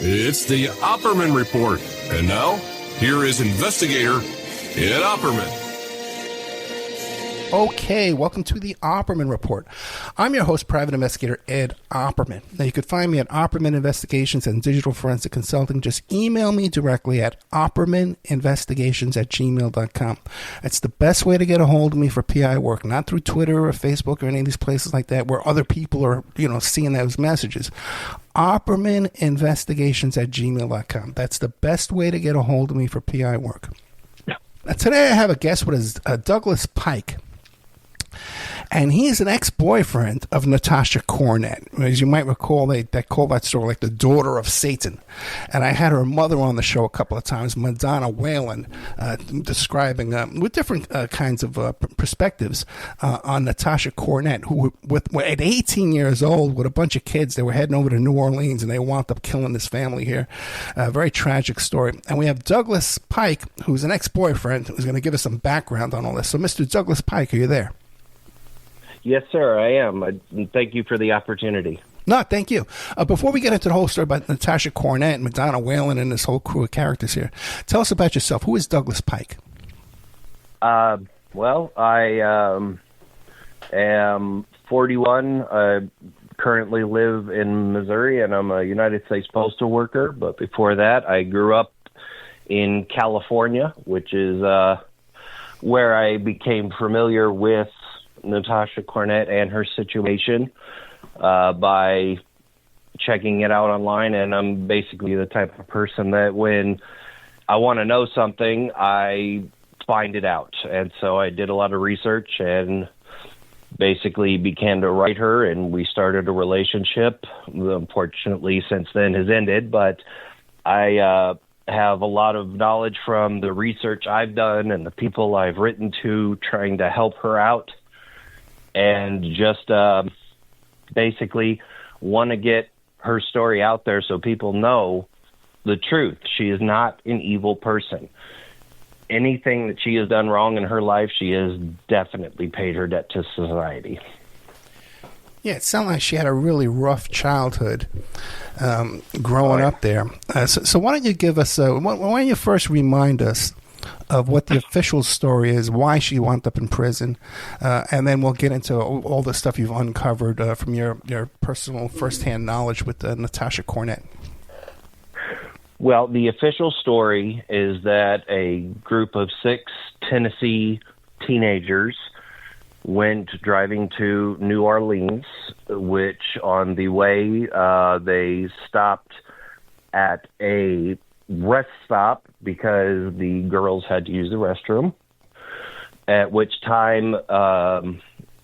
It's the Opperman Report. And now, here is investigator Ed Opperman. Okay, welcome to the Opperman Report. I'm your host, private investigator Ed Opperman. Now, you can find me at Opperman Investigations and Digital Forensic Consulting. Just email me directly at oppermaninvestigations@gmail.com. That's the best way to get a hold of me for PI work, not through Twitter or Facebook or any of these places like that where other people are, seeing those messages. oppermaninvestigations@gmail.com. That's the best way to get a hold of me for PI work. Now, today I have a guest with us, Douglas Pike. And he's an ex-boyfriend of Natasha Cornett. As you might recall, they call that story like the daughter of Satan. And I had her mother on the show a couple of times, Natasha Wallen, describing with different kinds of perspectives on Natasha Cornett, who at 18 years old with a bunch of kids, they were heading over to New Orleans and they wound up killing this family here. A very tragic story. And we have Douglas Pike, who's an ex-boyfriend, who's going to give us some background on all this. So, Mr. Douglas Pike, are you there? Yes, sir, I am. Thank you for the opportunity. No, thank you. Before we get into the whole story about Natasha Cornett and Natasha Wallen and this whole crew of characters here, tell us about yourself. Who is Douglas Pike? Well, I am 41. I currently live in Missouri, and I'm a United States postal worker. But before that, I grew up in California, which is where I became familiar with Natasha Cornett and her situation by checking it out online. And I'm basically the type of person that when I want to know something, I find it out. And so I did a lot of research and basically began to write her, and we started a relationship. Unfortunately, since then has ended, but I have a lot of knowledge from the research I've done and the people I've written to trying to help her out. And just basically want to get her story out there so people know the truth. She is not an evil person. Anything that she has done wrong in her life, she has definitely paid her debt to society. Yeah, it sounds like she had a really rough childhood growing up there. So why don't you give us, why don't you first remind us of what the official story is, why she wound up in prison, and then we'll get into all the stuff you've uncovered from your personal firsthand knowledge with Natasha Cornett. Well, the official story is that a group of 6 Tennessee teenagers went driving to New Orleans, which on the way they stopped at a rest stop because the girls had to use the restroom, at which time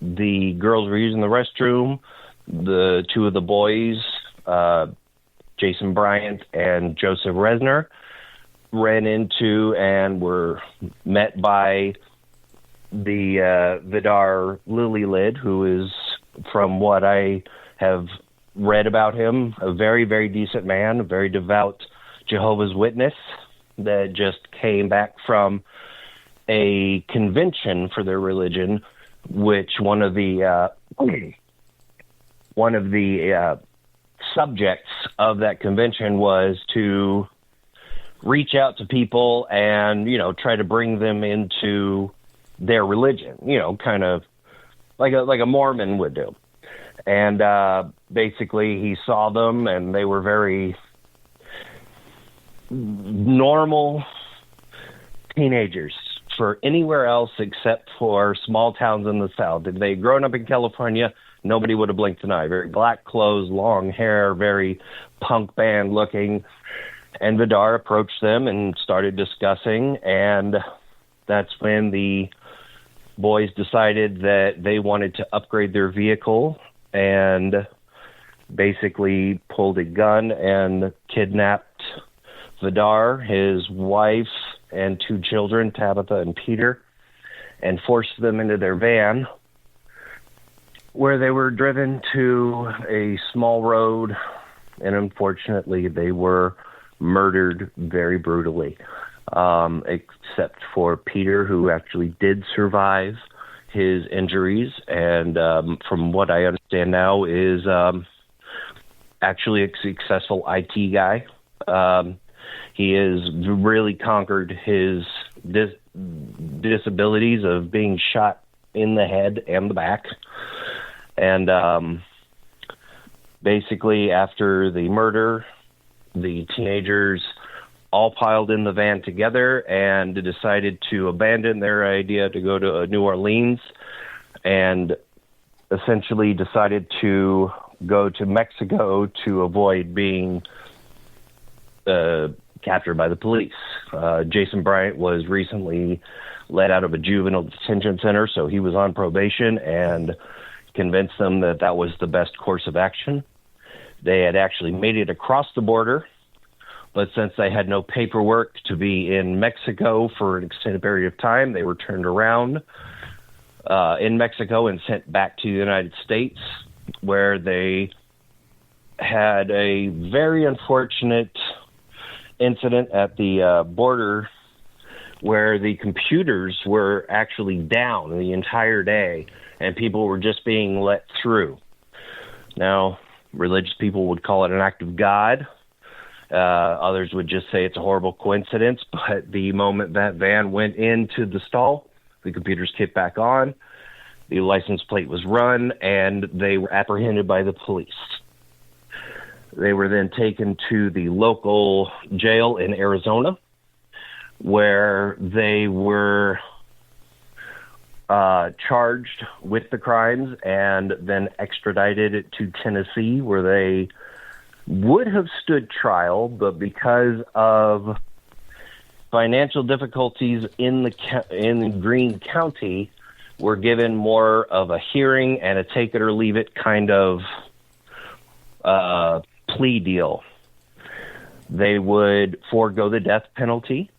the girls were using the restroom. The 2 of the boys, Jason Bryant and Joseph Resner, ran into and were met by the Vidar Lillelid, who is, from what I have read about him, a very, very decent man, a very devout Jehovah's Witness that just came back from a convention for their religion, which one of the subjects of that convention was to reach out to people and, try to bring them into their religion, kind of like a Mormon would do. And basically he saw them and they were very normal teenagers for anywhere else except for small towns in the South. If they'd grown up in California, nobody would have blinked an eye. Very black clothes, long hair, very punk band looking. And Vidar approached them and started discussing, and that's when the boys decided that they wanted to upgrade their vehicle and basically pulled a gun and kidnapped Vidar, his wife, and 2 children, Tabitha and Peter, and forced them into their van, where they were driven to a small road, and unfortunately they were murdered very brutally, except for Peter, who actually did survive his injuries, and from what I understand now is actually a successful IT guy He has really conquered his disabilities of being shot in the head and the back. And basically, after the murder, the teenagers all piled in the van together and decided to abandon their idea to go to New Orleans, and essentially decided to go to Mexico to avoid being captured by the police. Jason Bryant was recently let out of a juvenile detention center, so he was on probation, and convinced them that that was the best course of action. They had actually made it across the border, but since they had no paperwork to be in Mexico for an extended period of time, they were turned around in Mexico and sent back to the United States, where they had a very unfortunate incident at the border where the computers were actually down the entire day and people were just being let through. Now, religious people would call it an act of God. Others would just say it's a horrible coincidence, but the moment that van went into the stall, the computers kicked back on, the license plate was run, and they were apprehended by the police. They were then taken to the local jail in Arizona, where they were charged with the crimes and then extradited to Tennessee, where they would have stood trial, but because of financial difficulties in Greene County, were given more of a hearing and a take it or leave it kind of plea deal. They would forego the death penalty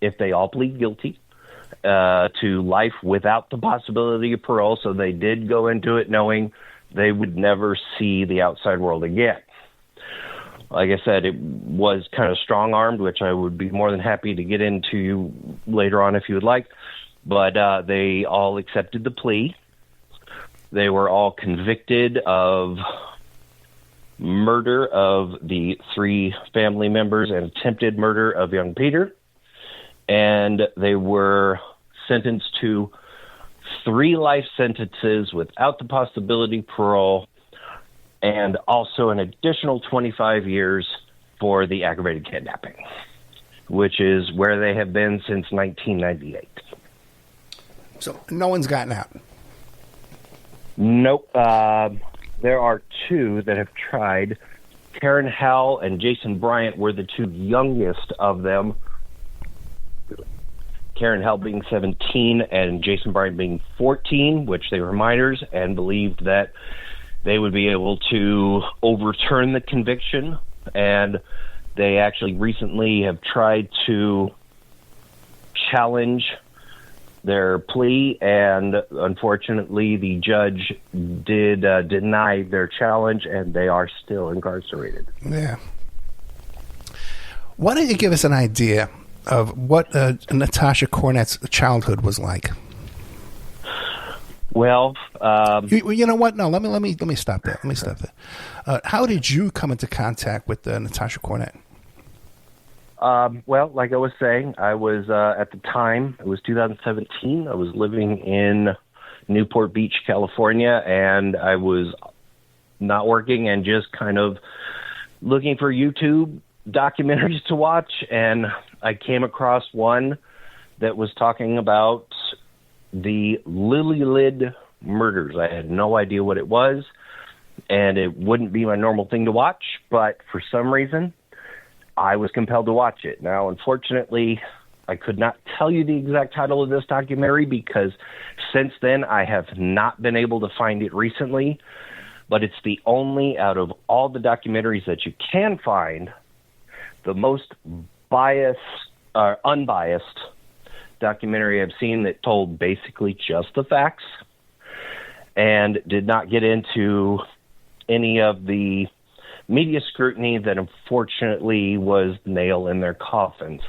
if they all plead guilty to life without the possibility of parole, so they did go into it knowing they would never see the outside world again. Like I said, it was kind of strong-armed, which I would be more than happy to get into later on if you would like. But they all accepted the plea. They were all convicted of murder of the 3 family members and attempted murder of young Peter. And they were sentenced to 3 life sentences without the possibility of parole, and also an additional 25 years for the aggravated kidnapping, which is where they have been since 1998. So no one's gotten out? Nope. There are 2 that have tried. Karen Howell and Jason Bryant were the 2 youngest of them. Karen Howell being 17 and Jason Bryant being 14, which they were minors, and believed that they would be able to overturn the conviction. And they actually recently have tried to challenge their plea, and unfortunately the judge did deny their challenge, and they are still incarcerated. Yeah. Why don't you give us an idea of what Natasha Cornett's childhood was like? Well, you know what? No, let me stop there. Let me stop there. How did you come into contact with Natasha Cornett? Well, like I was saying, I was at the time, it was 2017. I was living in Newport Beach, California, and I was not working and just kind of looking for YouTube documentaries to watch, and I came across one that was talking about the Lillelid murders. I had no idea what it was, and it wouldn't be my normal thing to watch, but for some reason, I was compelled to watch it. Now, unfortunately, I could not tell you the exact title of this documentary because since then I have not been able to find it recently, but it's the only out of all the documentaries that you can find, the most unbiased documentary I've seen that told basically just the facts and did not get into any of the media scrutiny that unfortunately was the nail in their coffins.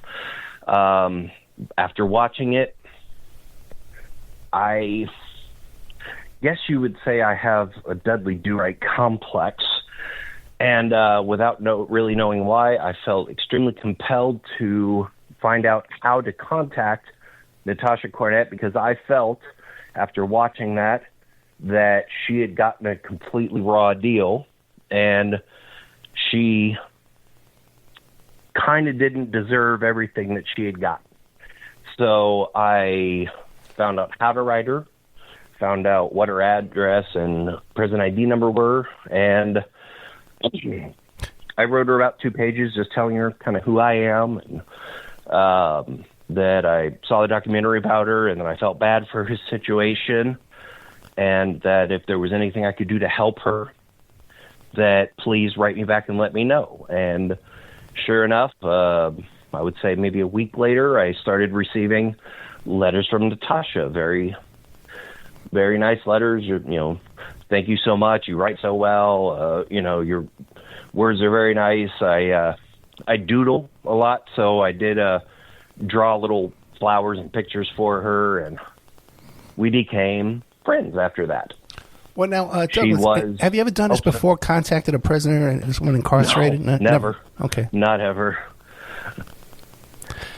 After watching it, I guess you would say I have a Dudley Do-Right complex, And without really knowing why, I felt extremely compelled to find out how to contact Natasha Cornett, because I felt, after watching that she had gotten a completely raw deal, and she kind of didn't deserve everything that she had gotten. So I found out how to write her, found out what her address and prison ID number were, and I wrote her about 2 pages just telling her kind of who I am, and that I saw the documentary about her, and that I felt bad for her situation, and that if there was anything I could do to help her, that please write me back and let me know. And sure enough, I would say maybe a week later, I started receiving letters from Natasha. Very, very nice letters. Thank you so much. You write so well. Your words are very nice. I doodle a lot, so I did draw little flowers and pictures for her, and we became friends after that. Well, now, Douglas, have you ever done this before? Contacted a prisoner and someone incarcerated? No, never. Okay, not ever.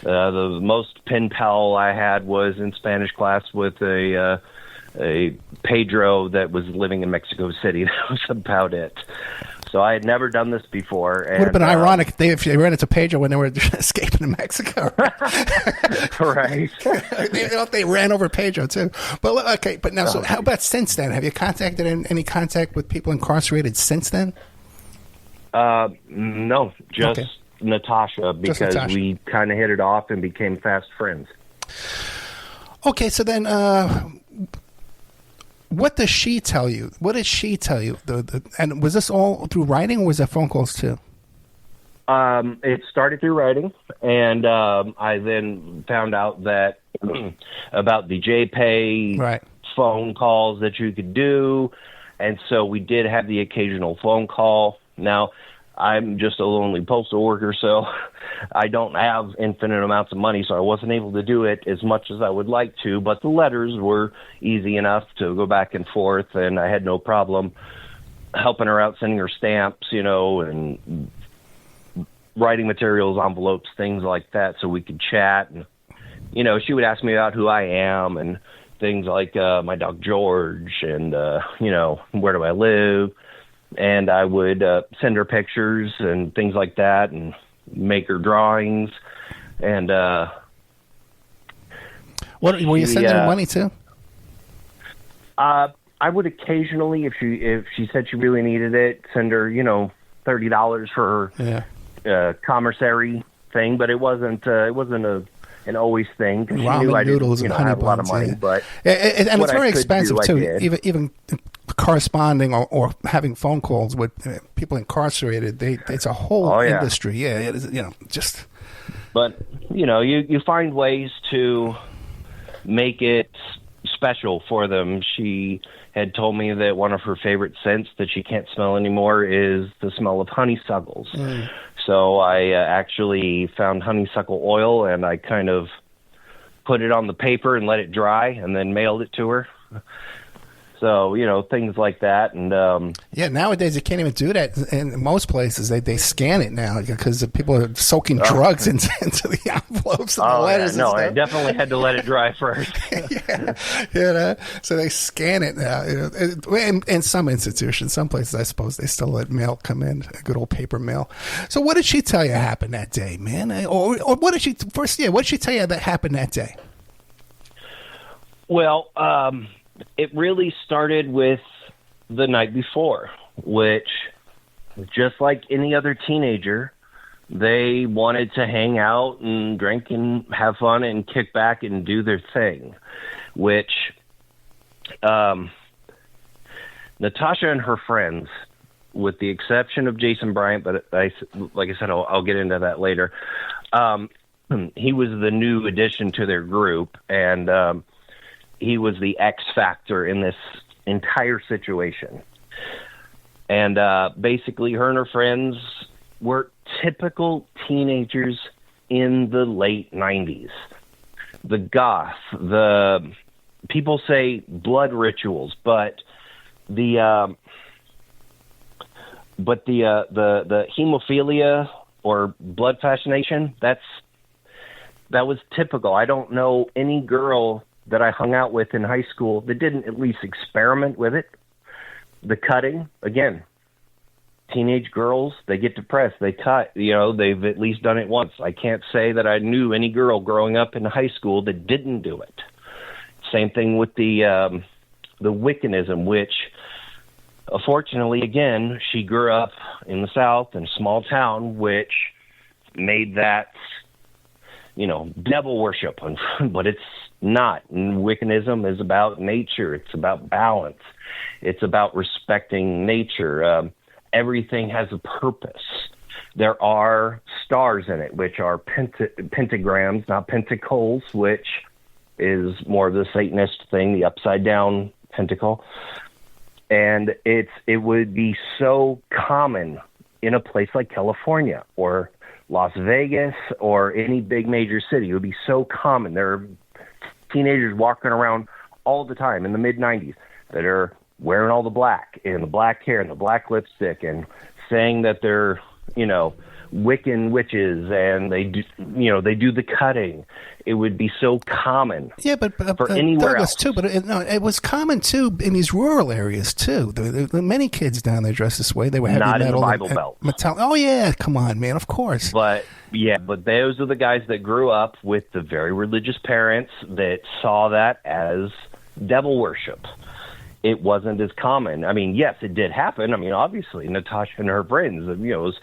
The most pen pal I had was in Spanish class with a Pedro that was living in Mexico City. That was about it. So I had never done this before. It would have been ironic if they ran into Pedro when they were escaping to Mexico. Right. They ran over Pedro, too. But okay, but now, so how about since then? Have you contacted any contact with people incarcerated since then? No, just Natasha, because we kind of hit it off and became fast friends. Okay, so then what does she tell you? What did she tell you? And was this all through writing, or was there phone calls too? It started through writing, and I then found out that about the JPay phone calls that you could do, and so we did have the occasional phone call. Now, I'm just a lonely postal worker, so I don't have infinite amounts of money, so I wasn't able to do it as much as I would like to, but the letters were easy enough to go back and forth, and I had no problem helping her out, sending her stamps, and writing materials, envelopes, things like that, so we could chat. And, she would ask me about who I am and things like my dog George and, where do I live? And I would send her pictures and things like that and make her drawings. And what were you sending her money to? I would occasionally, if she said she really needed it, send her, $30 for her commissary thing. But it wasn't an always thing, because she knew I didn't have a lot of money. But and it's very expensive too. Even corresponding or having phone calls with people incarcerated, it's a whole industry. Yeah, it is, just. But you find ways to make it special for them. She had told me that one of her favorite scents that she can't smell anymore is the smell of honeysuckles. So I actually found honeysuckle oil, and I kind of put it on the paper and let it dry, and then mailed it to her. So, things like that. And nowadays you can't even do that in most places. They scan it now because people are soaking drugs into the envelopes and the letters. No, I definitely had to let it dry first. So they scan it now. In some institutions, some places, I suppose, they still let mail come in, good old paper mail. So what did she tell you happened that day, man? Or what did she what did she tell you that happened that day? Well, it really started with the night before, which, just like any other teenager, they wanted to hang out and drink and have fun and kick back and do their thing, which Natasha and her friends, with the exception of Jason Bryant, but like I said, I'll get into that later, he was the new addition to their group, and he was the X factor in this entire situation. And basically, her and her friends were typical teenagers in the late 90s. The goth, the people say blood rituals, but the But the hemophilia or blood fascination, that was typical. I don't know any girl that I hung out with in high school that didn't at least experiment with it. The cutting, again, teenage girls, they get depressed, they cut, they've at least done it once. I can't say that I knew any girl growing up in high school that didn't do it. Same thing with the Wiccanism, which, unfortunately, again, she grew up in the South in a small town, which made that, devil worship, but it's not. And Wiccanism is about nature. It's about balance. It's about respecting nature. Everything has a purpose. There are stars in it, which are pentagrams, not pentacles, which is more of the Satanist thing, the upside down pentacle. And it would be so common in a place like California or Las Vegas or any big major city. It would be so common. There are teenagers walking around all the time in the mid-'90s that are wearing all the black and the black hair and the black lipstick and saying that they're, Wiccan witches and they do the cutting. It would be so common. Yeah, but for anywhere Douglas else too. But it was common too in these rural areas too. There were many kids down there dressed this way. They were heavy not metal, in the Bible Belt. Oh yeah, come on, man. Of course. But those are the guys that grew up with the very religious parents that saw that as devil worship. It wasn't as common. I mean, yes, it did happen. I mean, obviously, Natasha and her friends, it was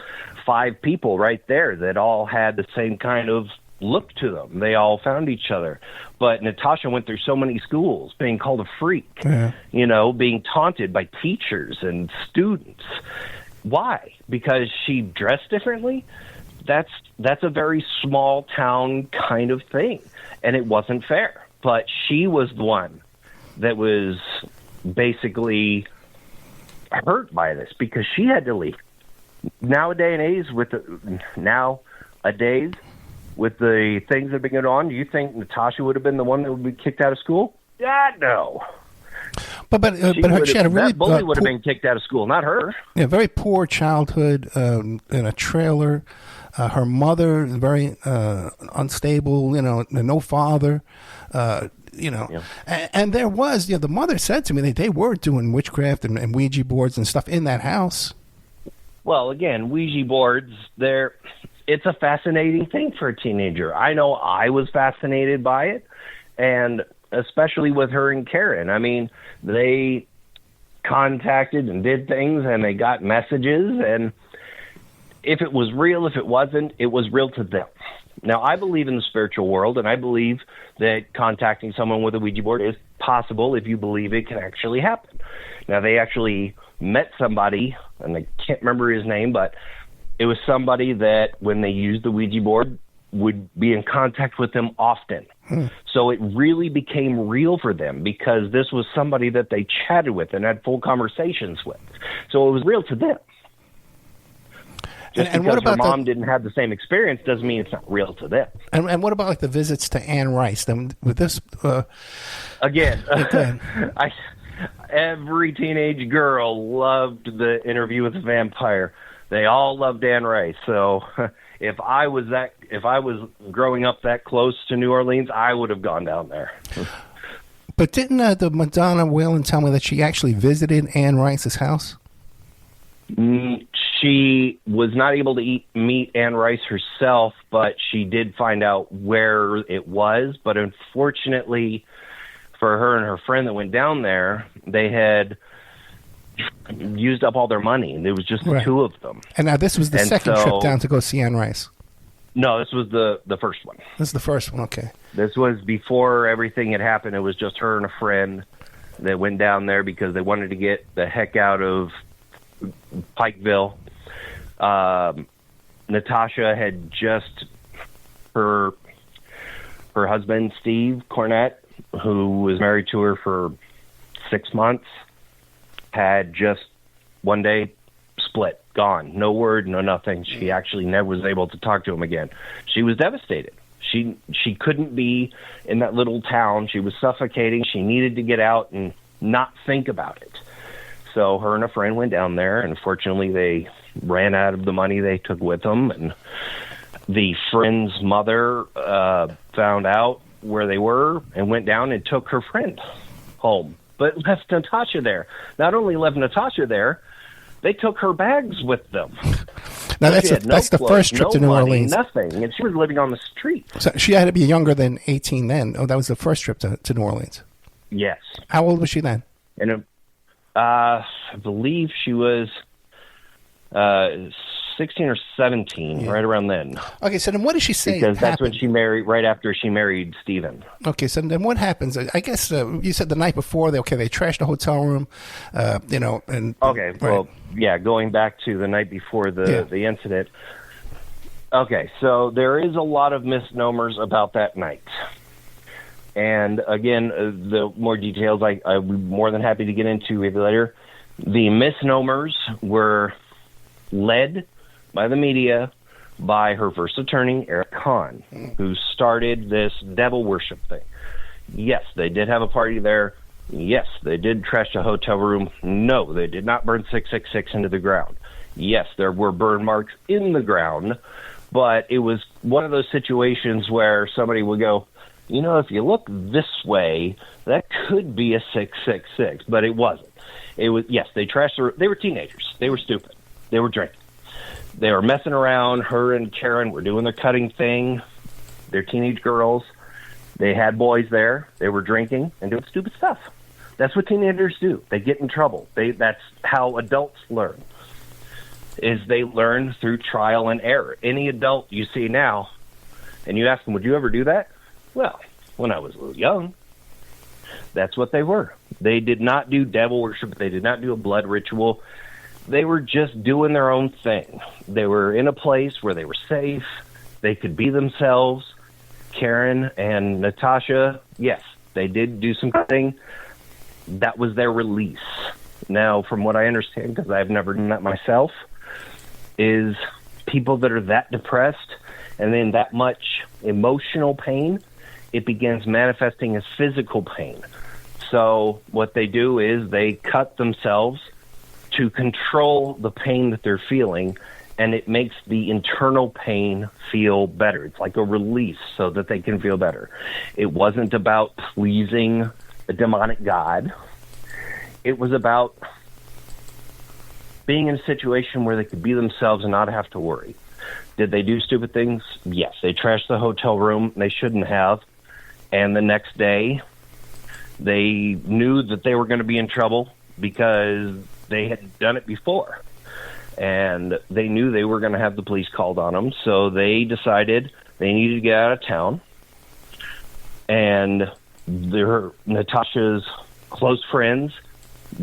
5 people right there that all had the same kind of look to them. They all found each other. But Natasha went through so many schools, being called a freak, being taunted by teachers and students. Why? Because she dressed differently? That's a very small town kind of thing, and it wasn't fair. But she was the one that was basically hurt by this because she had to leave. Nowadays, with the things that have been going on, do you think Natasha would have been the one that would be kicked out of school? No. But she had a really that bully would have been kicked out of school, not her. Yeah, very poor childhood in a trailer. Her mother very unstable. No father. And there was, the mother said to me that they were doing witchcraft and Ouija boards and stuff in that house. Well, again, Ouija boards, it's a fascinating thing for a teenager. I know I was fascinated by it, and especially with her and Karen. I mean, they contacted and did things, and they got messages, and if it was real, if it wasn't, it was real to them. Now, I believe in the spiritual world, and I believe that contacting someone with a Ouija board is possible if you believe it can actually happen. Now, they actually met somebody, and I can't remember his name, but it was somebody that, when they used the Ouija board, would be in contact with them often. So it really became real for them because this was somebody that they chatted with and had full conversations with. So it was real to them. Just and because what about her mom didn't have the same experience doesn't mean it's not real to them. And what about the visits to Anne Rice? With this, again, every teenage girl loved the Interview with the Vampire. They all loved Anne Rice. So if I was growing up that close to New Orleans, I would have gone down there. But didn't the Madonna Whalen tell me that she actually visited Anne Rice's house? She was not able to meet Anne Rice herself, but she did find out where it was. But unfortunately for her and her friend that went down there, they had used up all their money, and it was just the two of them. And now this was the second trip down to go see Anne Rice? No, this was the first one. This is the first one, okay. This was before everything had happened. It was just her and a friend that went down there because they wanted to get the heck out of Pikeville. Natasha had just her husband, Steve Cornett, who was married to her for 6 months, had just one day split, gone, no word, no nothing. She actually never was able to talk to him again. She was devastated. She couldn't be in that little town. She was suffocating. She needed to get out and not think about it. So her and a friend went down there, and unfortunately they ran out of the money they took with them, and the friend's mother found out where they were and went down and took her friend home, but left Natasha there. Not only left Natasha there, they took her bags with them. Now, that's the first trip to New Orleans. Nothing, and she was living on the street. So she had to be younger than 18 then. Oh, that was the first trip to New Orleans. Yes. How old was she then? And I believe she was 16 or 17, right around then. Okay, so then what did she say? Because that's when she married, right after she married Stephen. Okay, so then what happens? I guess you said the night before, they trashed the hotel room, and... Okay, right. well, yeah, going back to the night before the incident. Okay, so there is a lot of misnomers about that night. And again, the more details I'd be more than happy to get into later. The misnomers were led by the media by her first attorney, Eric Kahn, who started this devil worship thing. Yes, they did have a party there. Yes, they did trash a hotel room. No, they did not burn 666 into the ground. Yes, there were burn marks in the ground, but it was one of those situations where somebody would go, if you look this way, that could be a 666, but it wasn't. It was, yes, they trashed they were teenagers. They were stupid. They were drinking. They were messing around. Her and Karen were doing their cutting thing. They're teenage girls. They had boys there. They were drinking and doing stupid stuff. That's what teenagers do. They get in trouble. That's how adults learn, is they learn through trial and error. Any adult you see now, and you ask them, would you ever do that? Well, when I was a little young, that's what they were. They did not do devil worship. They did not do a blood ritual. They were just doing their own thing. They were in a place where they were safe. They could be themselves. Karen and Natasha, yes, they did do some cutting. That was their release. Now, from what I understand, because I've never done that myself, is people that are that depressed and in that much emotional pain, it begins manifesting as physical pain. So what they do is they cut themselves to control the pain that they're feeling, and it makes the internal pain feel better. It's like a release so that they can feel better. It wasn't about pleasing a demonic god. It was about being in a situation where they could be themselves and not have to worry. Did they do stupid things? Yes. They trashed the hotel room. They shouldn't have. And the next day, they knew that they were going to be in trouble because they had done it before. And they knew they were going to have the police called on them. So they decided they needed to get out of town. And Natasha's close friends,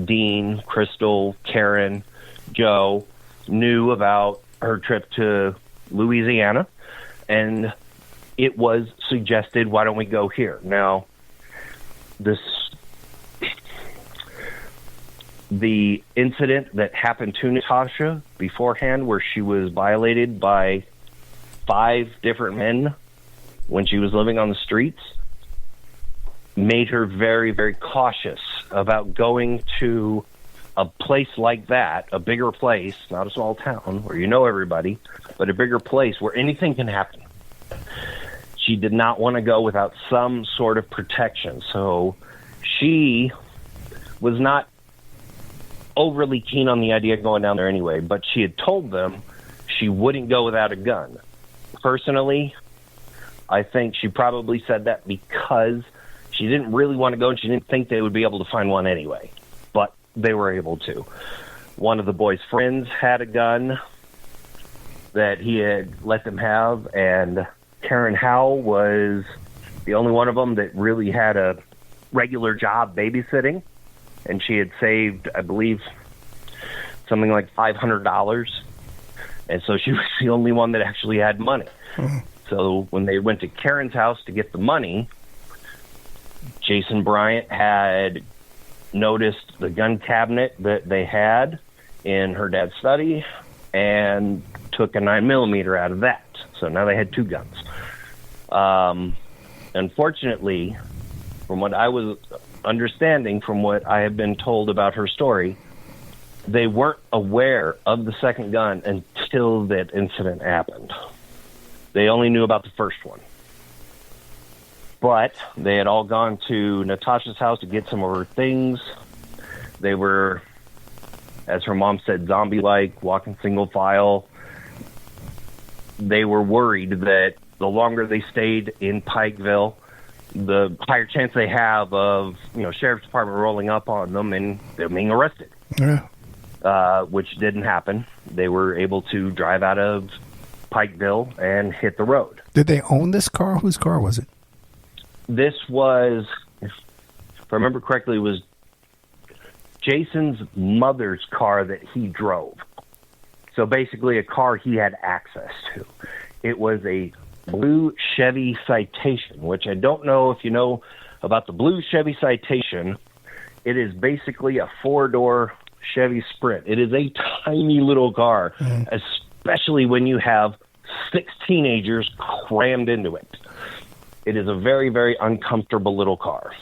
Dean, Crystal, Karen, Joe, knew about her trip to Louisiana, and it was suggested, why don't we go here? Now, the incident that happened to Natasha beforehand, where she was violated by 5 different men when she was living on the streets, made her very, very cautious about going to a place like that, a bigger place, not a small town where you know everybody, but a bigger place where anything can happen. She did not want to go without some sort of protection. So she was not overly keen on the idea of going down there anyway, but she had told them she wouldn't go without a gun. Personally, I think she probably said that because she didn't really want to go and she didn't think they would be able to find one anyway. But they were able to. One of the boys' friends had a gun that he had let them have, and Karen Howe was the only one of them that really had a regular job babysitting, and she had saved, I believe, something like $500, and so she was the only one that actually had money. So when they went to Karen's house to get the money, Jason Bryant had noticed the gun cabinet that they had in her dad's study and took a 9mm out of that. So now they had 2 guns. Unfortunately, from what I was understanding, from what I have been told about her story, they weren't aware of the second gun until that incident happened. They only knew about the first one. But they had all gone to Natasha's house to get some of her things. They were, as her mom said, zombie-like, walking single file. They were worried that the longer they stayed in Pikeville, the higher chance they have of, sheriff's department rolling up on them and them being arrested. Yeah. Which didn't happen. They were able to drive out of Pikeville and hit the road. Did they own this car? Whose car was it? This was, if I remember correctly, it was Jason's mother's car that he drove. So basically a car he had access to. It was a blue Chevy Citation, which I don't know if you know about the blue Chevy Citation. It is basically a 4-door Chevy Sprint. It is a tiny little car, especially when you have 6 teenagers crammed into it. It is a very, very uncomfortable little car.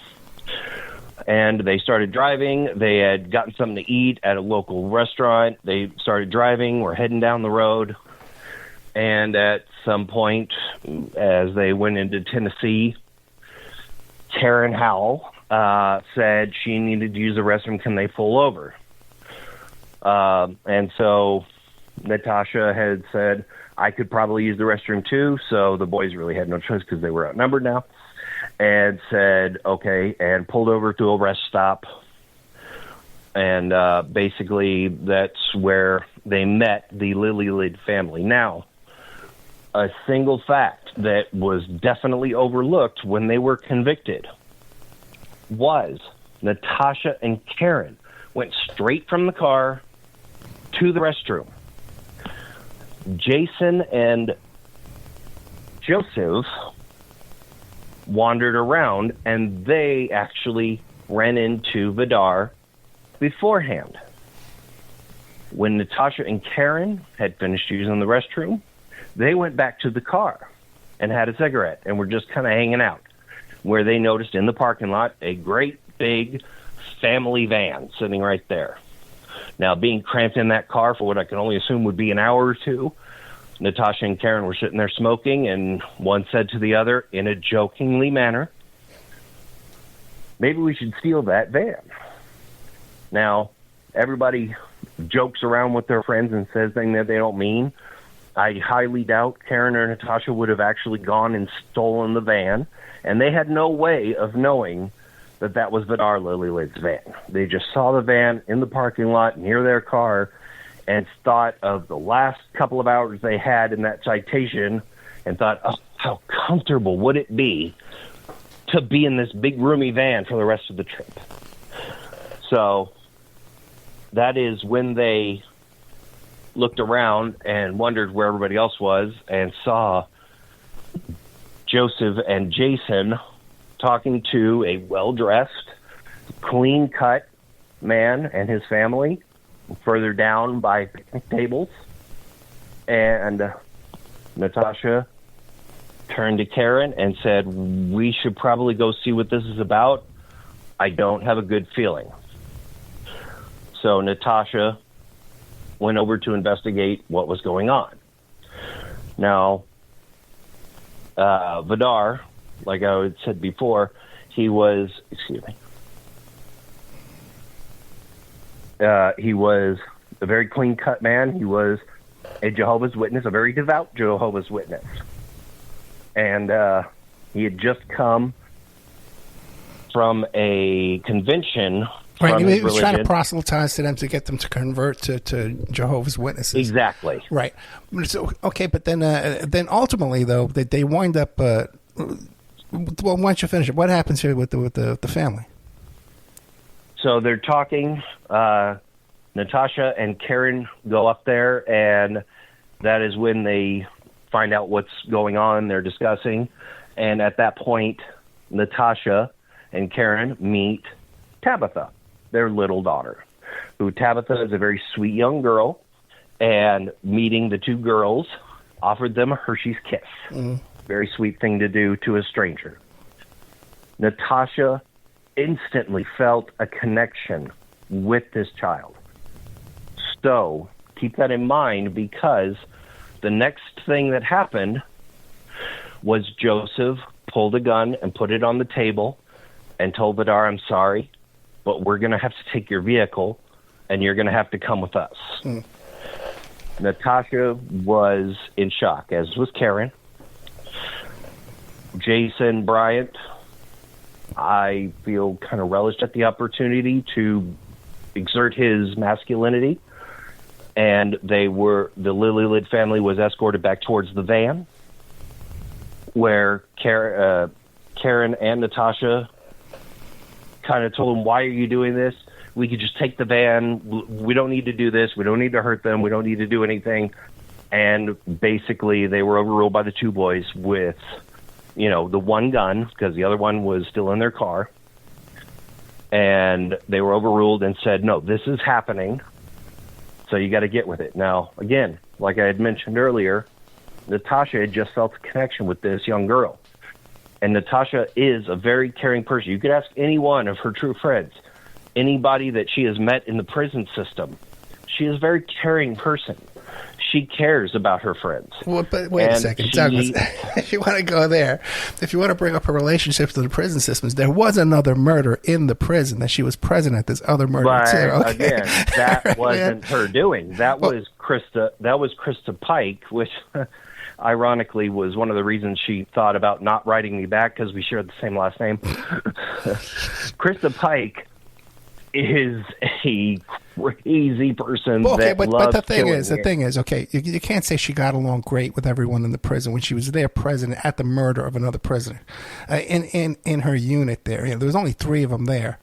And they started driving. They had gotten something to eat at a local restaurant. They started driving. We're heading down the road. And at some point, as they went into Tennessee, Karen Howell said she needed to use the restroom. Can they pull over? And so Natasha had said, I could probably use the restroom too. So the boys really had no choice because they were outnumbered now. And said, okay, and pulled over to a rest stop. And basically that's where they met the Lillelid family. Now, a single fact that was definitely overlooked when they were convicted was Natasha and Karen went straight from the car to the restroom. Jason and Joseph wandered around, and they actually ran into Vidar beforehand. When Natasha and Karen had finished using the restroom, they went back to the car and had a cigarette and were just kind of hanging out, where they noticed in the parking lot a great big family van sitting right there. Now, being cramped in that car for what I can only assume would be an hour or two, Natasha and Karen were sitting there smoking, and one said to the other in a jokingly manner, maybe we should steal that van. Now, everybody jokes around with their friends and says things that they don't mean. I highly doubt Karen or Natasha would have actually gone and stolen the van, and they had no way of knowing that that was Vidar Lillelid's van. They just saw the van in the parking lot near their car and thought of the last couple of hours they had in that Citation and thought, oh, how comfortable would it be to be in this big roomy van for the rest of the trip. So that is when they looked around and wondered where everybody else was and saw Joseph and Jason talking to a well-dressed, clean-cut man and his family further down by picnic tables. And Natasha turned to Karen and said, we should probably go see what this is about. I don't have a good feeling. So Natasha went over to investigate what was going on. Now, Vidar, like I had said before, he was a very clean-cut man. He was a Jehovah's Witness, a very devout Jehovah's Witness. And he had just come from a convention. Right, he was trying to proselytize to them to get them to convert to Jehovah's Witnesses. Exactly. Right. So, okay, but then ultimately, though, they wind up... well, why don't you finish it? What happens here with the family? So they're talking. Natasha and Karen go up there, and that is when they find out what's going on. They're discussing. And at that point, Natasha and Karen meet Tabitha, their little daughter, who Tabitha is a very sweet young girl, and meeting the two girls offered them a Hershey's kiss. Mm. Very sweet thing to do to a stranger. Natasha instantly felt a connection with this child. So keep that in mind, because the next thing that happened was Joseph pulled a gun and put it on the table and told Vidar, I'm sorry, but we're going to have to take your vehicle and you're going to have to come with us. Natasha was in shock, as was Karen. Jason Bryant, I feel kind of relished at the opportunity to exert his masculinity, and the Lillelid family was escorted back towards the van, where Karen and Natasha kind of told him, why are you doing this? We could just take the van. We don't need to do this. We don't need to hurt them. We don't need to do anything. And basically, they were overruled by the two boys with, the one gun, because the other one was still in their car. And they were overruled and said, no, this is happening, so you got to get with it. Now, again, like I had mentioned earlier, Natasha had just felt a connection with this young girl. And Natasha is a very caring person. You could ask any one of her true friends, anybody that she has met in the prison system. She is a very caring person. She cares about her friends. Well, but wait a second, Douglas. If you want to go there, if you want to bring up her relationship to the prison systems, there was another murder in the prison that she was present at. This other murder but too. Okay. Again, that wasn't her doing. That was Krista. That was Krista Pike, which ironically was one of the reasons she thought about not writing me back, because we shared the same last name. Krista Pike is a crazy person. Okay, that but loves the thing killing is, okay, you can't say she got along great with everyone in the prison when she was there present at the murder of another prisoner in her unit there. There was only 3 of them there,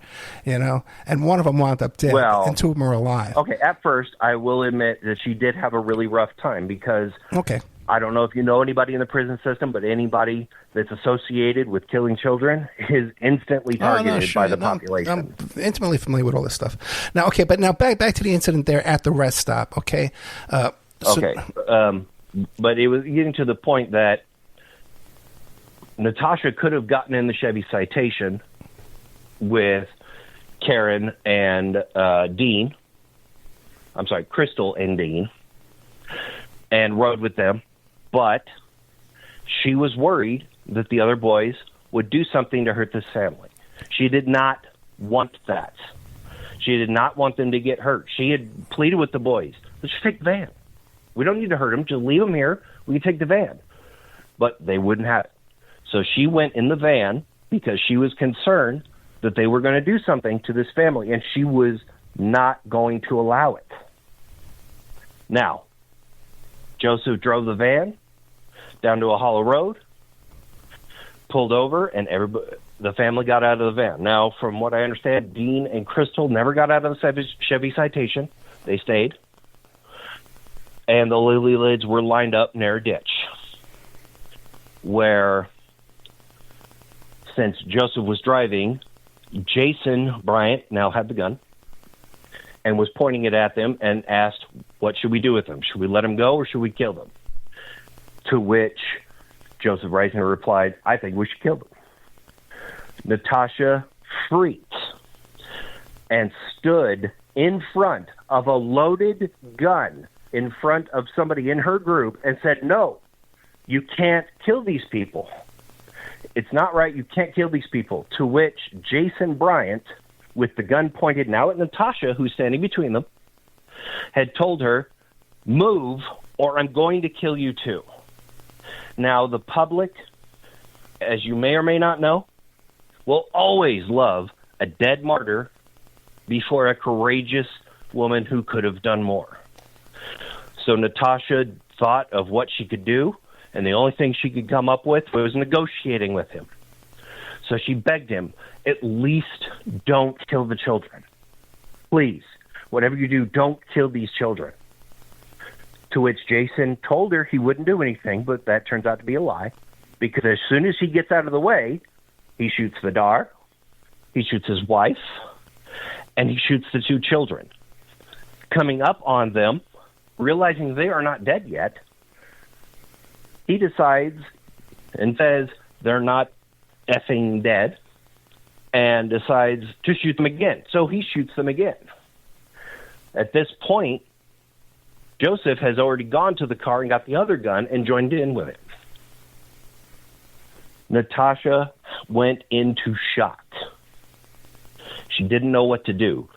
and one of them wound up dead, and 2 of them are alive. Okay, at first, I will admit that she did have a really rough time, because okay, I don't know if you know anybody in the prison system, but anybody that's associated with killing children is instantly targeted by the population. I'm intimately familiar with all this stuff. Now, okay, but now back to the incident there at the rest stop, okay? But it was getting to the point that Natasha could have gotten in the Chevy Citation with Karen and Dean. I'm sorry, Crystal and Dean, and rode with them. But she was worried that the other boys would do something to hurt this family. She did not want that. She did not want them to get hurt. She had pleaded with the boys, let's just take the van. We don't need to hurt them. Just leave them here. We can take the van. But they wouldn't have it. So she went in the van because she was concerned that they were going to do something to this family, and she was not going to allow it. Now, Joseph drove the van down to a hollow road, pulled over, and the family got out of the van. Now, from what I understand, Dean and Crystal never got out of the Chevy Citation. They stayed. And the Lillelids were lined up near a ditch, where, since Joseph was driving, Jason Bryant now had the gun and was pointing it at them and asked, what should we do with them? Should we let them go or should we kill them? To which Joseph Reisinger replied, I think we should kill them. Natasha freaked and stood in front of a loaded gun in front of somebody in her group and said, no, you can't kill these people. It's not right. You can't kill these people. To which Jason Bryant, with the gun pointed now at Natasha, who's standing between them, had told her, move or I'm going to kill you too. Now, the public, as you may or may not know, will always love a dead martyr before a courageous woman who could have done more. So Natasha thought of what she could do, and the only thing she could come up with was negotiating with him. So she begged him, at least don't kill the children. Please, whatever you do, don't kill these children. To which Jason told her he wouldn't do anything, but that turns out to be a lie, because as soon as he gets out of the way, he shoots Vidar, he shoots his wife, and he shoots the 2 children. Coming up on them, realizing they are not dead yet, he decides and says they're not effing dead, and decides to shoot them again. So he shoots them again. At this point, Joseph has already gone to the car and got the other gun and joined in with it. Natasha went into shock. She didn't know what to do.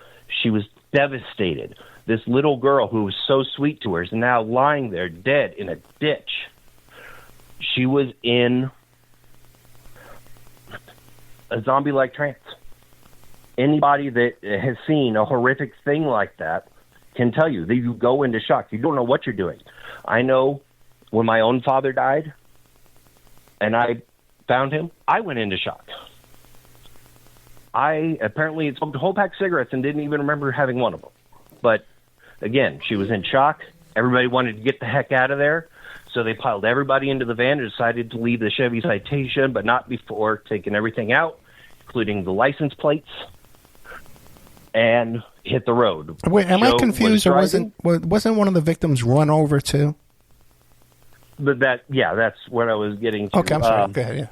She was devastated. This little girl who was so sweet to her is now lying there dead in a ditch. She was in a zombie-like trance. Anybody that has seen a horrific thing like that can tell you that you go into shock. You don't know what you're doing. I know when my own father died and I found him, I went into shock. I apparently smoked a whole pack of cigarettes and didn't even remember having one of them. But again, she was in shock. Everybody wanted to get the heck out of there. So they piled everybody into the van and decided to leave the Chevy Citation, but not before taking everything out, including the license plates, and hit the road. Wait, am I confused, or wasn't one of the victims run over too? But that's what I was getting to. Okay, I'm sorry. Go ahead, yeah.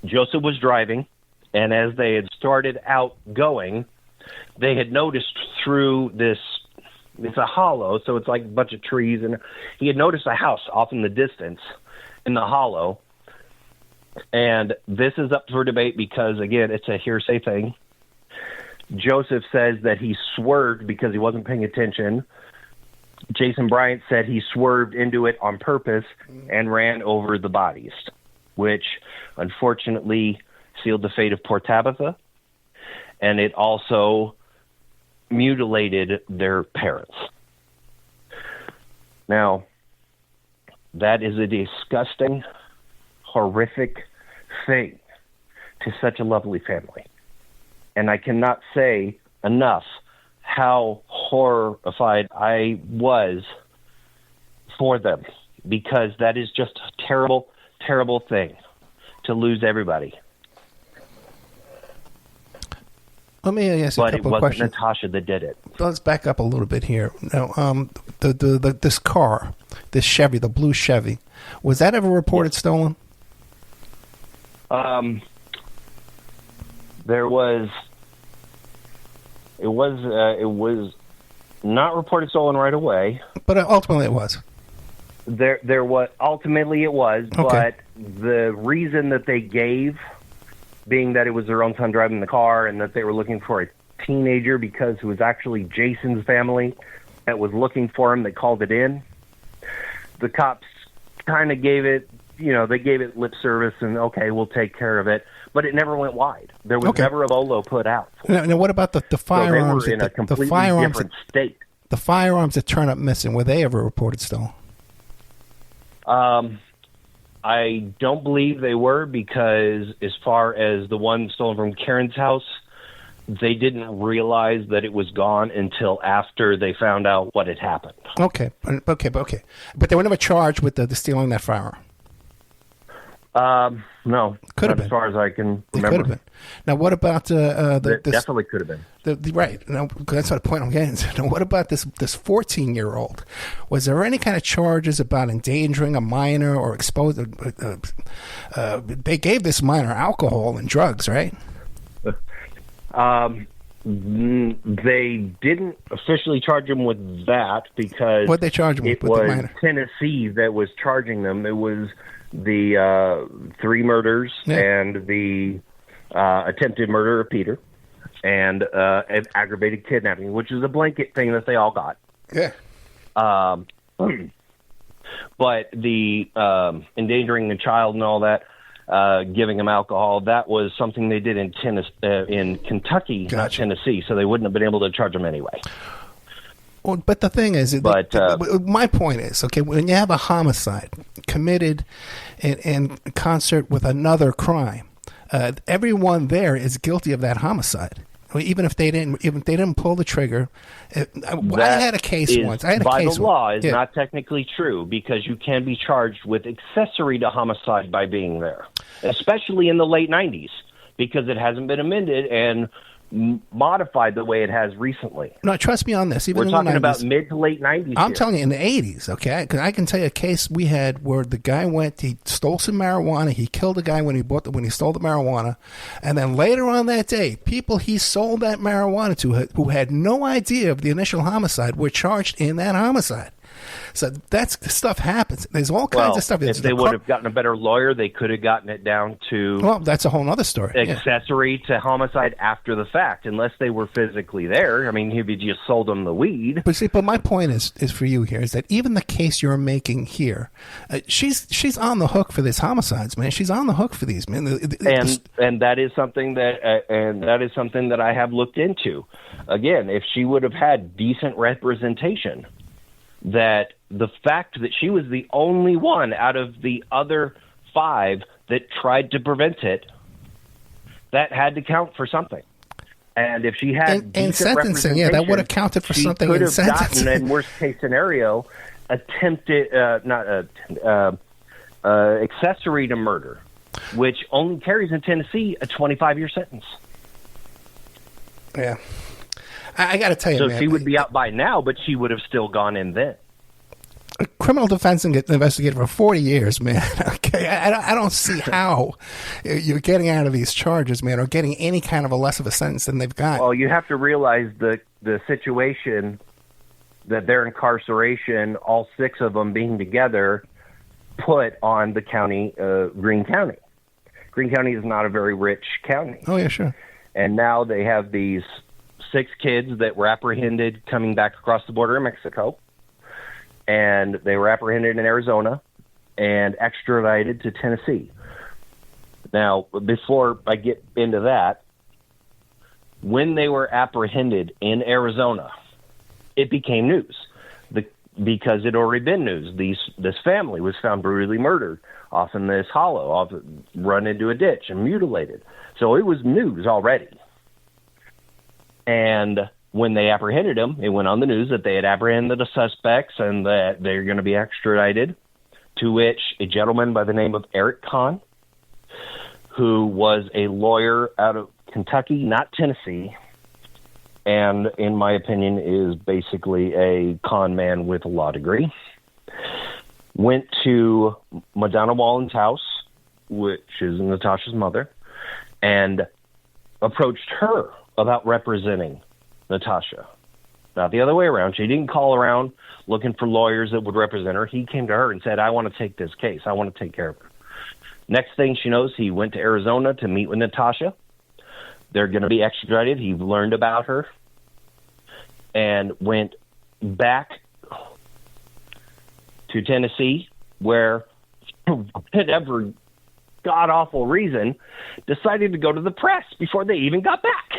Joseph was driving, and as they had started out going, they had noticed through this, it's a hollow, so it's like a bunch of trees, and he had noticed a house off in the distance in the hollow. And this is up for debate because, again, it's a hearsay thing. Joseph says that he swerved because he wasn't paying attention. Jason Bryant said he swerved into it on purpose and ran over the bodies, which unfortunately sealed the fate of poor Tabitha, and it also mutilated their parents. Now, that is a disgusting, horrific thing to such a lovely family. And I cannot say enough how horrified I was for them, because that is just a terrible, terrible thing to lose everybody. Let me ask you a couple of questions. But it wasn't Natasha that did it. Let's back up a little bit here. Now, this car, this Chevy, the blue Chevy, was that ever reported stolen? There was. It was not reported stolen right away. But ultimately, it was. There was ultimately it was, okay. But the reason that they gave, being that it was their own son driving the car, and that they were looking for a teenager because it was actually Jason's family that was looking for him, that called it in. The cops kind of gave it, they gave it lip service and, okay, we'll take care of it. But it never went wide. There was never a bolo put out. Now, what about the firearms? So they were in a completely different state. The firearms that turned up missing, were they ever reported stolen? I don't believe they were, because as far as the one stolen from Karen's house, they didn't realize that it was gone until after they found out what had happened. Okay. But they were never charged with the stealing that firearm? No. Could have been. As far as I can remember. It could have been. Now, what about definitely could have been. Right. Now, that's what the point I'm getting to. Now, what about this 14-year-old? Was there any kind of charges about endangering a minor or exposing? They gave this minor alcohol and drugs, right? They didn't officially charge him with that, because what they charged him with was the minor? Tennessee that was charging them. It was the 3 murders and the attempted murder of Peter, and aggravated kidnapping, which is a blanket thing that they all got. Yeah. But the endangering the child and all that, giving him alcohol, that was something they did in Kentucky, gotcha. Not Tennessee, so they wouldn't have been able to charge him anyway. Well, but the thing is, my point is, okay, when you have a homicide committed in concert with another crime, everyone there is guilty of that homicide. Even if they didn't pull the trigger. I had a case once. By the law, is not technically true, because you can be charged with accessory to homicide by being there, especially in the late 90s, because it hasn't been amended, and modified the way it has recently. No, trust me on this. Even We're in talking the 90s, about mid to late 90s. I'm telling you, in the 80s, okay? Because I can tell you a case we had where the guy he stole some marijuana. He killed a guy when he stole the marijuana. And then later on that day, people he sold that marijuana to who had no idea of the initial homicide were charged in that homicide. So stuff happens. There's all kinds of stuff. If they would have gotten a better lawyer, they could have gotten it down to... Well, that's a whole other story. Accessory to homicide after the fact, unless they were physically there. I mean, if you just sold them the weed. But my point is for you here is that even the case you're making here, she's on the hook for these homicides, man. She's on the hook for these, man. And that is something that I have looked into. Again, if she would have had decent representation, that the fact that she was the only one out of the other 5 that tried to prevent it, that had to count for something. And if she had in sentencing, that would have counted for something in sentencing. She could have gotten, in worst case scenario, accessory to murder, which only carries in Tennessee a 25-year sentence. Yeah. I got to tell you, so man, she would be out by now, but she would have still gone in then. A criminal defense investigator for 40 years, man. Okay, I don't see how you're getting out of these charges, man, or getting any kind of a less of a sentence than they've got. Well, you have to realize the situation that their incarceration, all 6 of them being together, put on the county, Greene County. Greene County is not a very rich county. Oh, yeah, sure. And now they have these 6 kids that were apprehended coming back across the border in Mexico. And they were apprehended in Arizona and extradited to Tennessee. Now, before I get into that, when they were apprehended in Arizona, it became news because it had already been news. This family was found brutally murdered off in this hollow, run into a ditch and mutilated. So it was news already. And when they apprehended him, it went on the news that they had apprehended the suspects and that they're going to be extradited, to which a gentleman by the name of Eric Kahn, who was a lawyer out of Kentucky, not Tennessee, and in my opinion is basically a con man with a law degree, went to Madonna Wallen's house, which is Natasha's mother, and approached her about representing Natasha. Not the other way around. She didn't call around looking for lawyers that would represent her. He came to her and said, I want to take this case. I want to take care of her. Next thing she knows, he went to Arizona to meet with Natasha. They're going to be extradited. He learned about her and went back to Tennessee, where, for whatever god-awful reason, decided to go to the press before they even got back.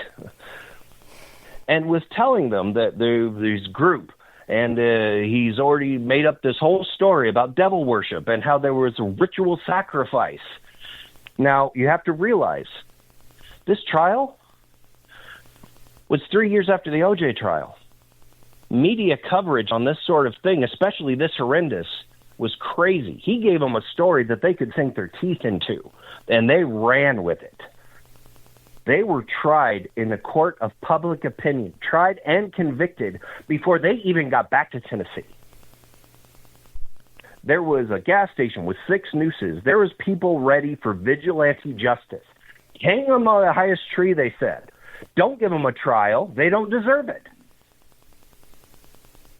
And was telling them that there's group, and he's already made up this whole story about devil worship and how there was a ritual sacrifice. Now, you have to realize, this trial was 3 years after the O.J. trial. Media coverage on this sort of thing, especially this horrendous, was crazy. He gave them a story that they could sink their teeth into, and they ran with it. They were tried in the court of public opinion, tried and convicted before they even got back to Tennessee. There was a gas station with 6 nooses. There was people ready for vigilante justice. Hang them on the highest tree, they said. Don't give them a trial. They don't deserve it.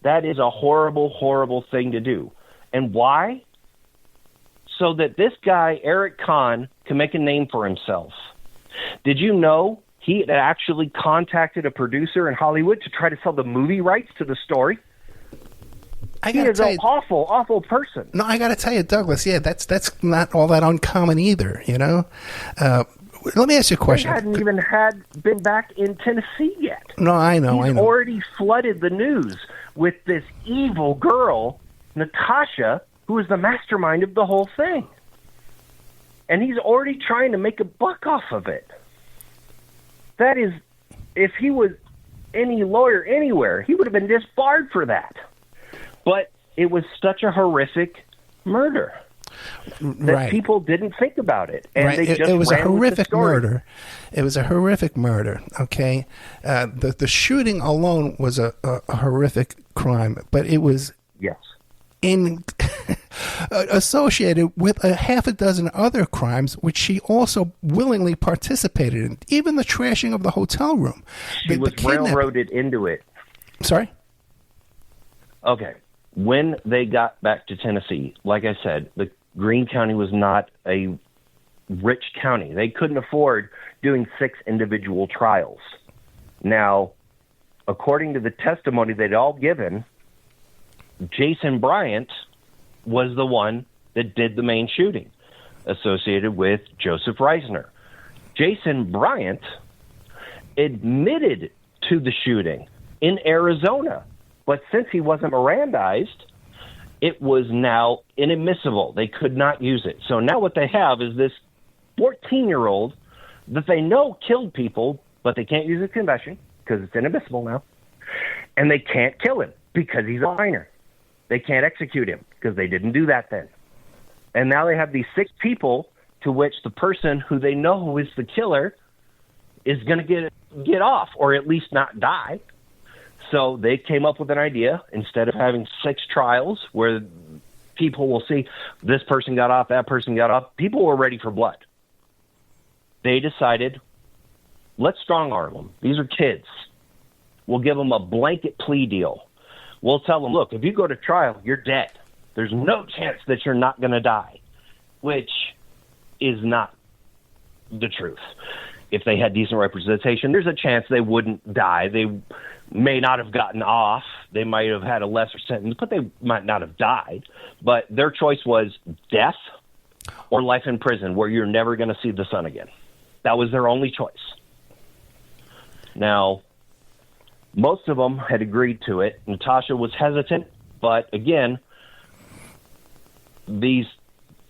That is a horrible, horrible thing to do. And why? So that this guy, Eric Kahn, can make a name for himself. Did you know he had actually contacted a producer in Hollywood to try to sell the movie rights to the story? He is an awful, awful person. No, I got to tell you, Douglas, yeah, that's not all that uncommon either, you know? Let me ask you a question. They hadn't even been back in Tennessee yet. No, I know. He's already flooded the news with this evil girl, Natasha, who is the mastermind of the whole thing. And he's already trying to make a buck off of it. That is, if he was any lawyer anywhere, he would have been disbarred for that. But it was such a horrific murder. that people didn't think about it. And they just it was a ran with the horrific story. murder. It was a horrific murder, okay? The shooting alone was a horrific crime, but it was Yes. associated with a half a dozen other crimes, which she also willingly participated in. Even the trashing of the hotel room. She was railroaded into it. Sorry? Okay. When they got back to Tennessee, like I said, the Greene County was not a rich county. They couldn't afford doing 6 individual trials. Now, according to the testimony they'd all given, Jason Bryant was the one that did the main shooting associated with Joseph Reisner. Jason Bryant admitted to the shooting in Arizona, but since he wasn't Mirandized, it was now inadmissible. They could not use it. So now what they have is this 14-year-old that they know killed people, but they can't use his confession because it's inadmissible now, and they can't kill him because he's a minor. They can't execute him because they didn't do that then. And now they have these 6 people to which the person who they know is the killer is going to get off, or at least not die. So they came up with an idea. Instead of having 6 trials where people will see this person got off, that person got off, people were ready for blood. They decided, let's strong-arm them. These are kids. We'll give them a blanket plea deal. We'll tell them, look, if you go to trial, you're dead. There's no chance that you're not going to die, which is not the truth. If they had decent representation, there's a chance they wouldn't die. They may not have gotten off. They might have had a lesser sentence, but they might not have died. But their choice was death or life in prison where you're never going to see the sun again. That was their only choice. Now, most of them had agreed to it. Natasha was hesitant, but again, these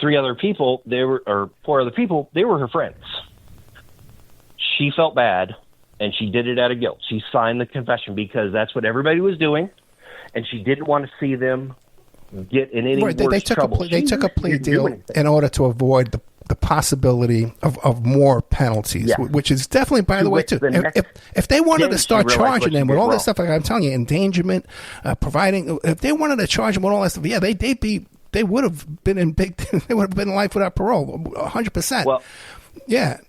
4 other people, they were her friends. She felt bad, and she did it out of guilt. She signed the confession because that's what everybody was doing, and she didn't want to see them get in any worse trouble. They took a plea deal in order to avoid the possibility of more penalties, which is definitely, by the way, too. If they wanted to start charging them with all this stuff, like I'm telling you, endangerment, providing, if they wanted to charge them with all that stuff, they would have been they would have been life without parole, 100%. Well, yeah.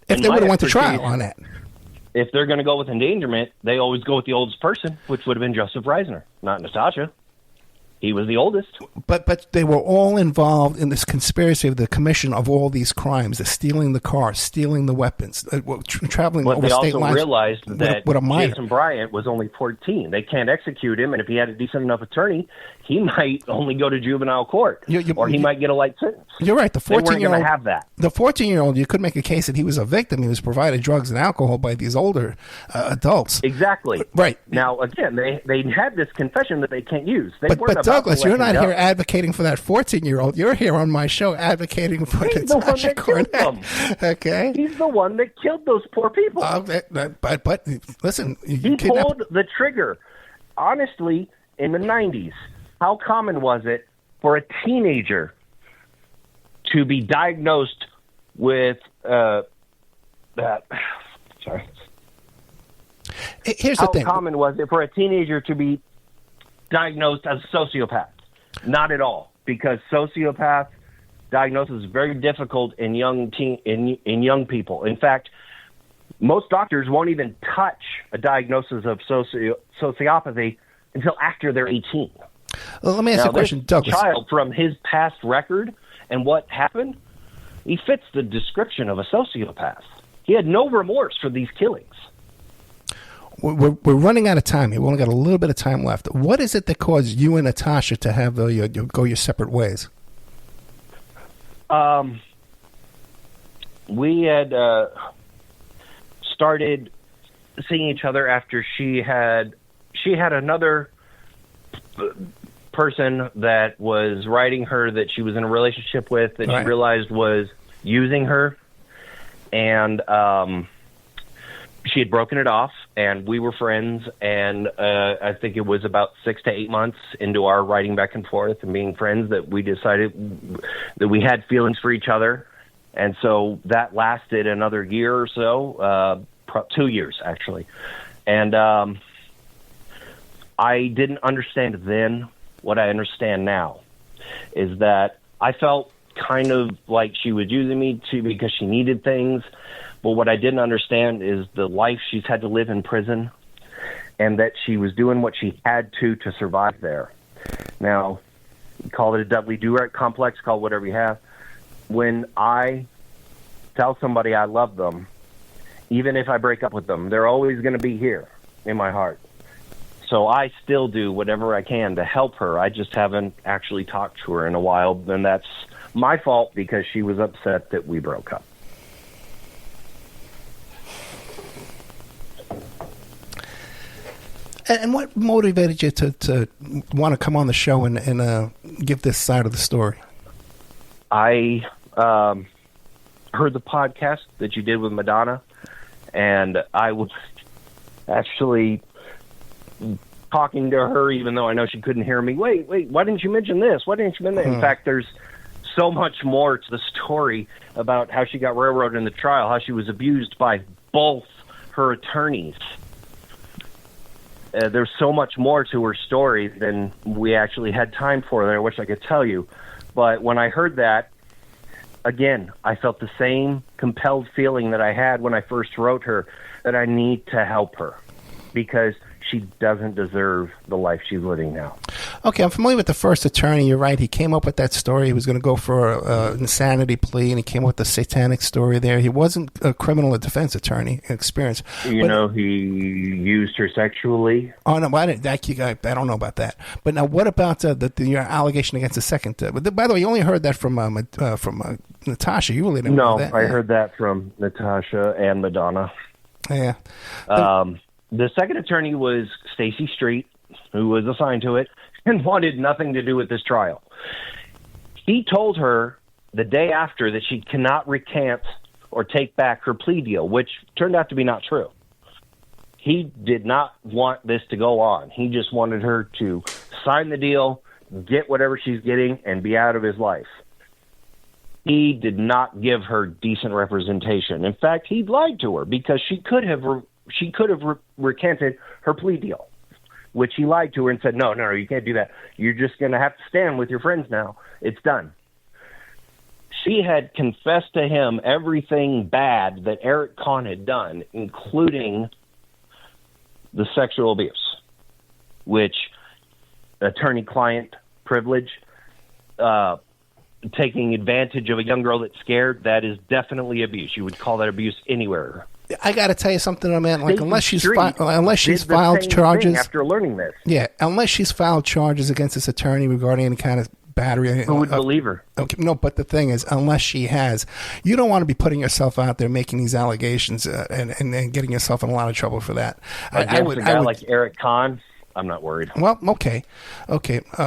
If they would have went to trial on that. If they're going to go with endangerment, they always go with the oldest person, which would have been Joseph Reisner, not Natasha. He was the oldest. But they were all involved in this conspiracy of the commission of all these crimes, the stealing the car, stealing the weapons, traveling over state lines. But they also realized that with a minor. Jason Bryant was only 14. They can't execute him, and if he had a decent enough attorney, he might only go to juvenile court, or he might get a light sentence. You're right. The 14-year-old, they weren't going to have that. The 14-year-old, you could make a case that he was a victim. He was provided drugs and alcohol by these older adults. Exactly. Right. Now, again, they had this confession that they can't use. But Douglas, you're not here advocating for that 14-year-old. You're here on my show advocating for Natasha Cornett. Okay. He's the one that killed those poor people. But listen, he pulled the trigger. Honestly, in the 90s, how common was it for a teenager to be diagnosed with that? Sorry. Here's the thing. How common was it for a teenager to be diagnosed as a sociopath? Not at all, because sociopath diagnosis is very difficult in young people. In fact, most doctors won't even touch a diagnosis of sociopathy until after they're 18. Well, let me ask you a question, Douglas. Child, from his past record and what happened, he fits the description of a sociopath. He had no remorse for these killings. We're running out of time here. We've only got a little bit of time left. What is it that caused you and Natasha to have go your separate ways? We had started seeing each other after she had another person that was writing her that she was in a relationship with that she realized was using her, and she had broken it off, and we were friends, and I think it was about 6 to 8 months into our writing back and forth and being friends that we decided that we had feelings for each other. And so that lasted another year or so, 2 years, actually. And I didn't understand then what I understand now, is that I felt kind of like she was using me because she needed things. But what I didn't understand is the life she's had to live in prison, and that she was doing what she had to survive there. Now, call it a Dudley Do-Right complex, call it whatever you have. When I tell somebody I love them, even if I break up with them, they're always going to be here in my heart. So I still do whatever I can to help her. I just haven't actually talked to her in a while, and that's my fault because she was upset that we broke up. And what motivated you to want to come on the show and give this side of the story? I heard the podcast that you did with Madonna, and I was actually talking to her, even though I know she couldn't hear me. Wait, why didn't you mention this? Why didn't you mention that? In fact, there's so much more to the story about how she got railroaded in the trial, how she was abused by both her attorneys. There's so much more to her story than we actually had time for there. I wish I could tell you. But when I heard that, again, I felt the same compelled feeling that I had when I first wrote her, that I need to help her because she doesn't deserve the life she's living now. Okay, I'm familiar with the first attorney. You're right. He came up with that story. He was going to go for an insanity plea, and he came up with the satanic story there. He wasn't a criminal defense attorney experience. He used her sexually. Oh, no, I don't know about that. But now, what about your allegation against the second? By the way, you only heard that from Natasha. You really didn't know that. No, I heard that from Natasha and Madonna. Yeah. The second attorney was Stacey Street, who was assigned to it and wanted nothing to do with this trial. He told her the day after that she cannot recant or take back her plea deal, which turned out to be not true. He did not want this to go on. He just wanted her to sign the deal, get whatever she's getting, and be out of his life. He did not give her decent representation. In fact, he lied to her because she could have recanted her plea deal, which he lied to her and said, no, you can't do that. You're just going to have to stand with your friends now. It's done. She had confessed to him everything bad that Eric Kahn had done, including the sexual abuse, which attorney-client privilege, taking advantage of a young girl that's scared, that is definitely abuse. You would call that abuse anywhere. I got to tell you something, man. Like, unless she's filed charges after learning this, unless she's filed charges against this attorney regarding any kind of battery, who would believe her? Okay, no, but the thing is, unless she has, you don't want to be putting yourself out there making these allegations and getting yourself in a lot of trouble for that. I would like Eric Kahn. I'm not worried. Well, okay.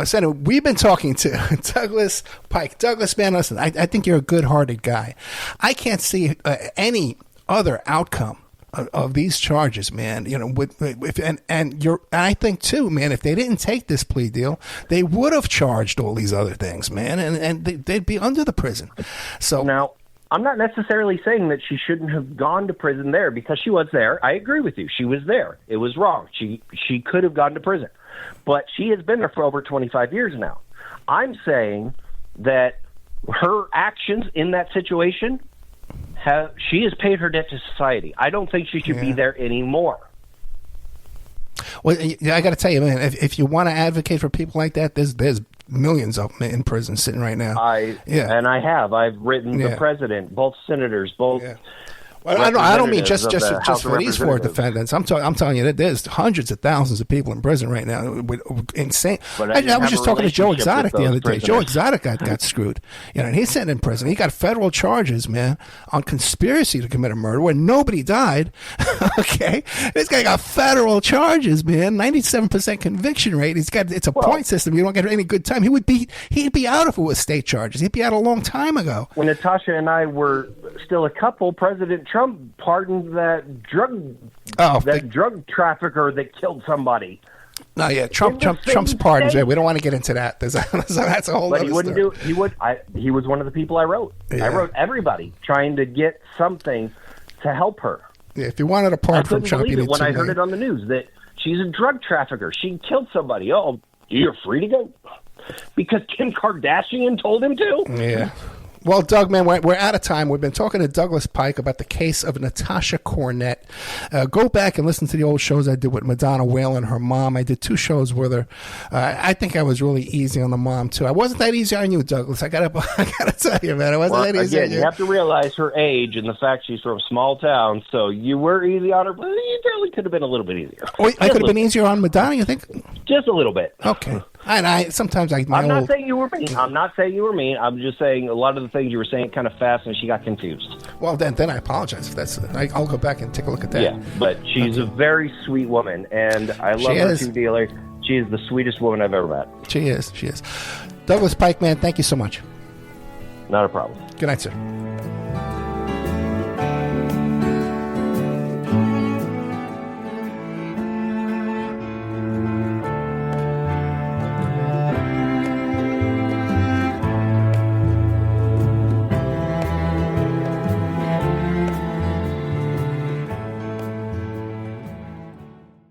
Senator, we've been talking to Douglas Pike. Douglas, man, listen, I think you're a good-hearted guy. I can't see any other outcome of these charges, man. You know, I think too, man, if they didn't take this plea deal, they would have charged all these other things, man, and they'd be under the prison. So now, I'm not necessarily saying that she shouldn't have gone to prison there, because she was there. I agree with you. She was there. It was wrong. She could have gone to prison, but she has been there for over 25 years now. I'm saying that her actions in that situation, she has paid her debt to society. I don't think she should be there anymore. Well, I got to tell you, man, if you want to advocate for people like that, there's millions of them in prison sitting right now. And I've written the president, both senators, both. Yeah. Well, I don't mean just for these four defendants. I'm telling you that there's hundreds of thousands of people in prison right now with insane. I was just talking to Joe Exotic the other day. Joe Exotic got screwed. You know, and he's sitting in prison. He got federal charges, man, on conspiracy to commit a murder where nobody died. Okay, this guy got federal charges, man. 97% conviction rate. It's a point system. You don't get any good time. He'd be out if it was state charges. He'd be out a long time ago. When Natasha and I were still a couple, President Trump pardoned that drug trafficker that killed somebody. No, yeah, Trump's pardons. Yeah, we don't want to get into that. That's a whole. But he wouldn't do. He would. He was one of the people I wrote. Yeah. I wrote everybody trying to get something to help her. Yeah, if you wanted a pardon from Trump, you need when I $2 heard it on the news that she's a drug trafficker. She killed somebody. Oh, you're free to go because Kim Kardashian told him to. Yeah. Well, Doug, man, we're out of time. We've been talking to Douglas Pike about the case of Natasha Cornett. Go back and listen to the old shows I did with Madonna Whalen, her mom. I did 2 shows with her. I think I was really easy on the mom, too. I wasn't that easy on you, Douglas. I gotta tell you, man. I wasn't that easy on you. You have to realize her age and the fact she's from a small town, so you were easy on her, but you probably could have been a little bit easier. Oh, I could have been easier on Madonna, you think? Just a little bit. Okay. I'm not saying you were mean. I'm not saying you were mean. I'm just saying a lot of the things you were saying kind of fast, and she got confused. Well, then I apologize if that's. I'll go back and take a look at that. Yeah, but she's a very sweet woman, and I love her too dearly. She is the sweetest woman I've ever met. She is. Douglas Pike, man, thank you so much. Not a problem. Good night, sir.